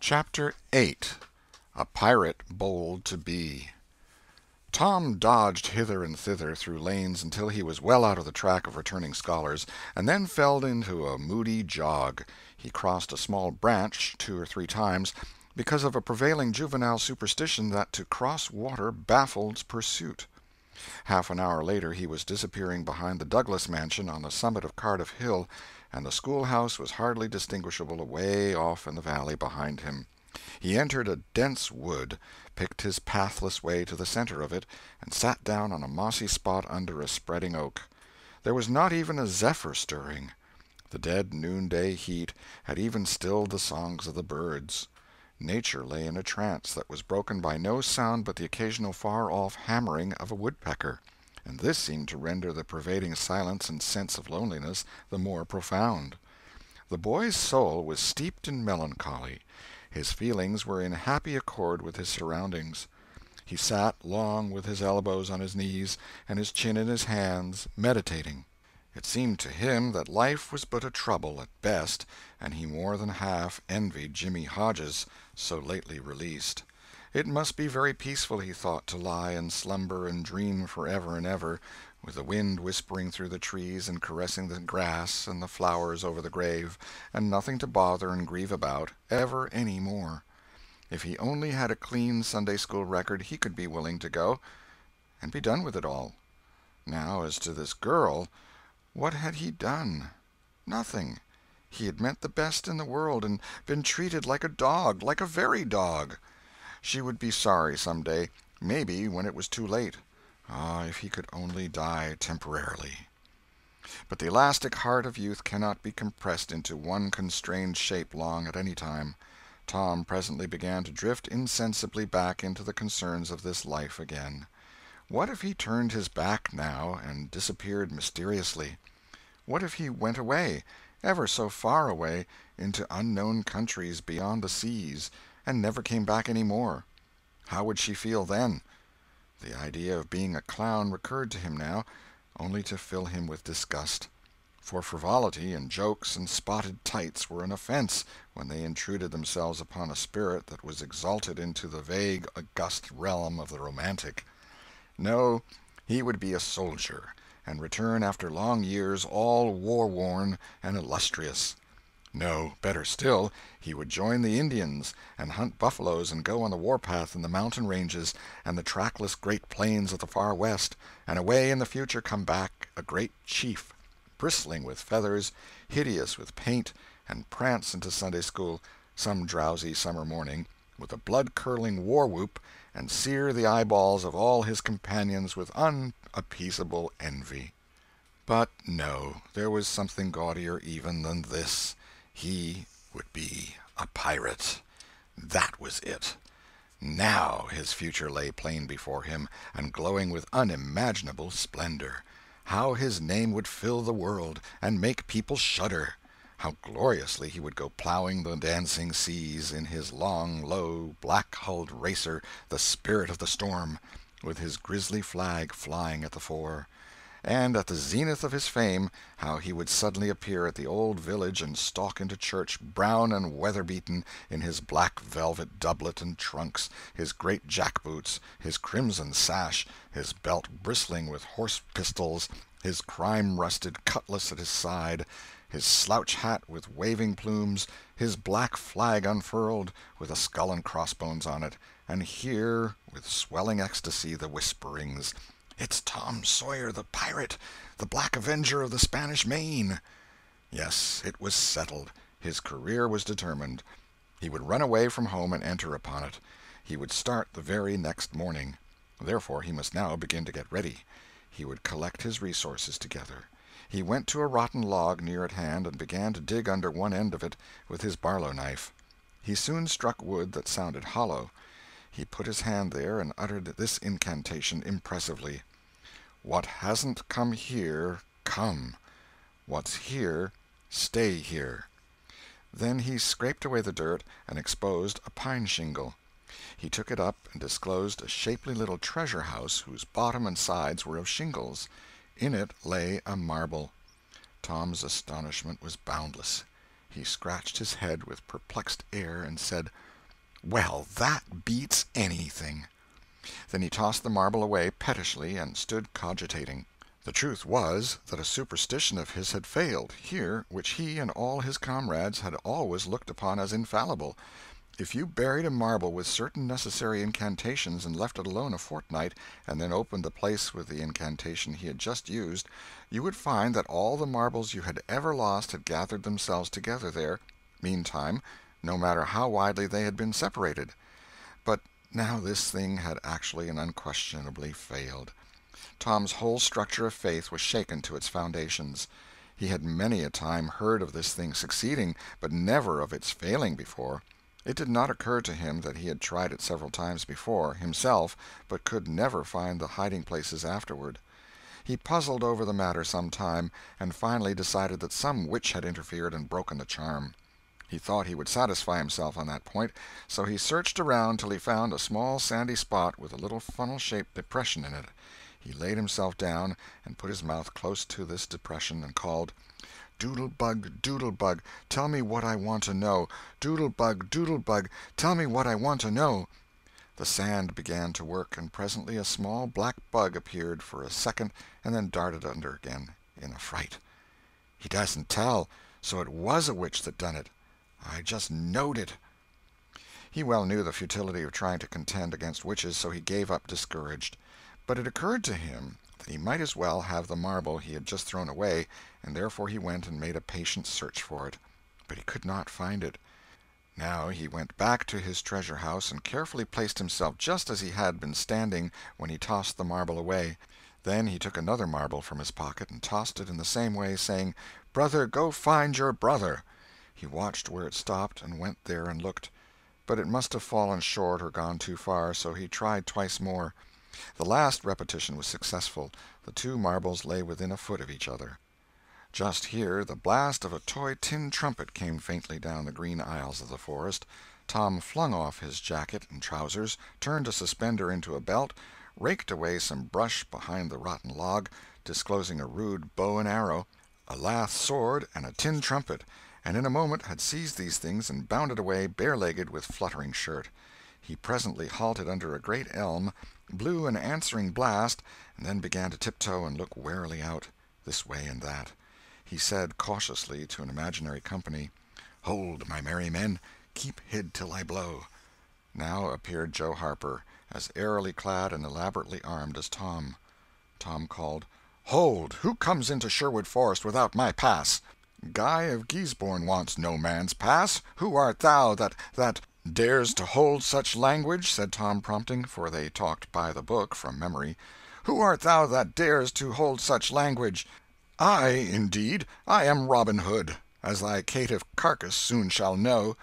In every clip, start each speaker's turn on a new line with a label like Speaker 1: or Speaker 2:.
Speaker 1: Chapter 8. A Pirate Bold to Be. Tom dodged hither and thither through lanes until he was well out of the track of returning scholars, and then fell into a moody jog. He crossed a small branch 2 or 3 times, because of a prevailing juvenile superstition that to cross water baffled pursuit. Half an hour later he was disappearing behind the Douglas mansion on the summit of Cardiff Hill, and the schoolhouse was hardly distinguishable away off in the valley behind him. He entered a dense wood, picked his pathless way to the center of it, and sat down on a mossy spot under a spreading oak. There was not even a zephyr stirring. The dead noonday heat had even stilled the songs of the birds. Nature lay in a trance that was broken by no sound but the occasional far-off hammering of a woodpecker, and this seemed to render the pervading silence and sense of loneliness the more profound. The boy's soul was steeped in melancholy. His feelings were in happy accord with his surroundings. He sat long with his elbows on his knees and his chin in his hands, meditating. It seemed to him that life was but a trouble at best, and he more than half envied Jimmy Hodges, so lately released. It must be very peaceful, he thought, to lie and slumber and dream forever and ever, with the wind whispering through the trees and caressing the grass and the flowers over the grave, and nothing to bother and grieve about, ever any more. If he only had a clean Sunday-school record, he could be willing to go, and be done with it all. Now, as to this girl, what had he done? Nothing. He had meant the best in the world, and been treated like a dog, like a very dog. She would be sorry some day, maybe when it was too late. Ah, if he could only die temporarily. But the elastic heart of youth cannot be compressed into one constrained shape long at any time. Tom presently began to drift insensibly back into the concerns of this life again. What if he turned his back now, and disappeared mysteriously? What if he went away, ever so far away, into unknown countries beyond the seas, and never came back any more? How would she feel then? The idea of being a clown recurred to him now, only to fill him with disgust. For frivolity and jokes and spotted tights were an offense when they intruded themselves upon a spirit that was exalted into the vague, august realm of the romantic. No, he would be a soldier, and return after long years all war-worn and illustrious. No, better still, he would join the Indians, and hunt buffaloes and go on the warpath in the mountain ranges and the trackless great plains of the far west, and away in the future come back a great chief, bristling with feathers, hideous with paint, and prance into Sunday-school some drowsy summer morning, with a blood-curdling war-whoop, and sear the eyeballs of all his companions with unappeasable envy. But no, there was something gaudier even than this. He would be a pirate. That was it. Now his future lay plain before him, and glowing with unimaginable splendor. How his name would fill the world, and make people shudder! How gloriously he would go plowing the dancing seas in his long, low, black-hulled racer, the Spirit of the Storm, with his grisly flag flying at the fore. And at the zenith of his fame, how he would suddenly appear at the old village and stalk into church, brown and weather-beaten, in his black velvet doublet and trunks, his great jack-boots, his crimson sash, his belt bristling with horse-pistols, his crime-rusted cutlass at his side, his slouch hat with waving plumes, his black flag unfurled, with a skull and crossbones on it, and hear, with swelling ecstasy, the whisperings, "It's Tom Sawyer the pirate, the Black Avenger of the Spanish Main!" Yes, it was settled. His career was determined. He would run away from home and enter upon it. He would start the very next morning. Therefore he must now begin to get ready. He would collect his resources together. He went to a rotten log near at hand and began to dig under one end of it with his Barlow knife. He soon struck wood that sounded hollow. He put his hand there and uttered this incantation impressively: "What hasn't come here, come. What's here, stay here." Then he scraped away the dirt and exposed a pine shingle. He took it up and disclosed a shapely little treasure-house whose bottom and sides were of shingles. In it lay a marble. Tom's astonishment was boundless. He scratched his head with perplexed air and said, Well, that beats anything." Then he tossed the marble away pettishly and stood cogitating. The truth was that a superstition of his had failed, here, which he and all his comrades had always looked upon as infallible. If you buried a marble with certain necessary incantations and left it alone a fortnight, and then opened the place with the incantation he had just used, you would find that all the marbles you had ever lost had gathered themselves together there, meantime, no matter how widely they had been separated. But now this thing had actually and unquestionably failed. Tom's whole structure of faith was shaken to its foundations. He had many a time heard of this thing succeeding, but never of its failing before. It did not occur to him that he had tried it several times before, himself, but could never find the hiding-places afterward. He puzzled over the matter some time, and finally decided that some witch had interfered and broken the charm. He thought he would satisfy himself on that point, so he searched around till he found a small sandy spot with a little funnel-shaped depression in it. He laid himself down and put his mouth close to this depression and called, "Doodle-bug, doodle-bug, tell me what I want to know. Doodle-bug, doodle-bug, tell me what I want to know." The sand began to work, and presently a small black bug appeared for a second and then darted under again in a fright. "He doesn't tell, so it was a witch that done it. I just knowed it." He well knew the futility of trying to contend against witches, so he gave up discouraged. But it occurred to him that he might as well have the marble he had just thrown away, and therefore he went and made a patient search for it. But he could not find it. Now he went back to his treasure-house and carefully placed himself just as he had been standing when he tossed the marble away. Then he took another marble from his pocket and tossed it in the same way, saying, "Brother, go find your brother." He watched where it stopped, and went there and looked. But it must have fallen short or gone too far, so he tried twice more. The last repetition was successful. The two marbles lay within a foot of each other. Just here the blast of a toy tin trumpet came faintly down the green aisles of the forest. Tom flung off his jacket and trousers, turned a suspender into a belt, raked away some brush behind the rotten log, disclosing a rude bow and arrow, a lath sword, and a tin trumpet, and in a moment had seized these things and bounded away bare-legged with fluttering shirt. He presently halted under a great elm, blew an answering blast, and then began to tiptoe and look warily out, this way and that. He said cautiously to an imaginary company, "Hold, my merry men, keep hid till I blow." Now appeared Joe Harper, as airily clad and elaborately armed as Tom. Tom called, "Hold! Who comes into Sherwood Forest without my pass?" "Guy of Guisborne wants no man's pass. Who art thou that dares to hold such language?" said Tom, prompting, for they talked by the book from memory. "Who art thou that dares to hold such language?" "I, indeed. I am Robin Hood, as thy caitiff carcass soon shall know."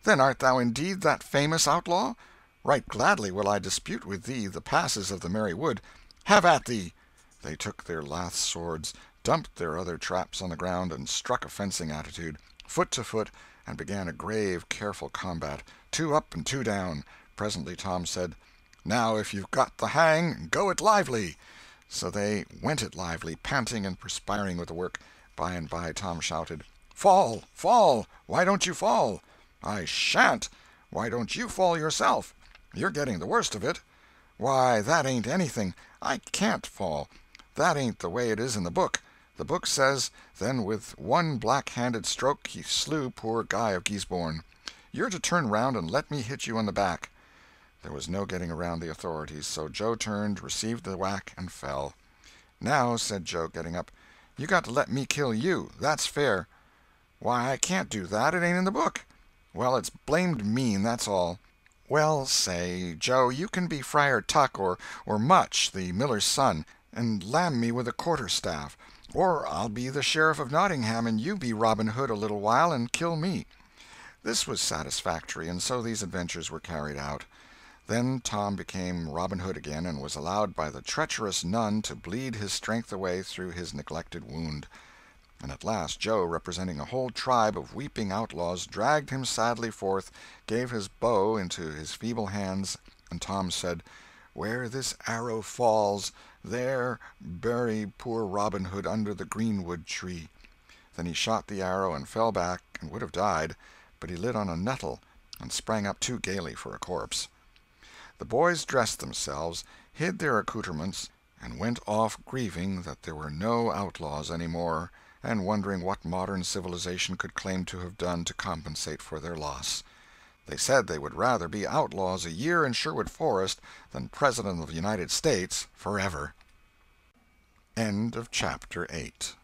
Speaker 1: "Then art thou indeed that famous outlaw? Right gladly will I dispute with thee the passes of the merry wood. Have at thee!" They took their lath swords, dumped their other traps on the ground, and struck a fencing attitude, foot to foot, and began a grave, careful combat, two up and two down. Presently Tom said, "Now if you've got the hang, go it lively." So they went it lively, panting and perspiring with the work. By and by Tom shouted, "Fall! Fall! Why don't you fall?" "I shan't." "Why don't you fall yourself?" "You're getting the worst of it." "Why, that ain't anything. I can't fall. That ain't the way it is in the book. The book says, then with one black-handed stroke he slew poor Guy of Guisborne. You're to turn round and let me hit you on the back." There was no getting around the authorities, so Joe turned, received the whack, and fell. "Now," said Joe, getting up, "you got to let me kill you. That's fair." "Why, I can't do that. It ain't in the book." "Well, it's blamed mean, that's all." "Well, say, Joe, you can be Friar Tuck or Much, the miller's son, and lam me with a quarter-staff. Or I'll be the Sheriff of Nottingham, and you be Robin Hood a little while and kill me." This was satisfactory, and so these adventures were carried out. Then Tom became Robin Hood again, and was allowed by the treacherous nun to bleed his strength away through his neglected wound. And at last Joe, representing a whole tribe of weeping outlaws, dragged him sadly forth, gave his bow into his feeble hands, and Tom said, "Where this arrow falls, there bury poor Robin Hood under the greenwood tree." Then he shot the arrow and fell back and would have died, but he lit on a nettle, and sprang up too gaily for a corpse. The boys dressed themselves, hid their accoutrements, and went off grieving that there were no outlaws any more, and wondering what modern civilization could claim to have done to compensate for their loss. They said they would rather be outlaws a year in Sherwood Forest than President of the United States forever. End of chapter 8.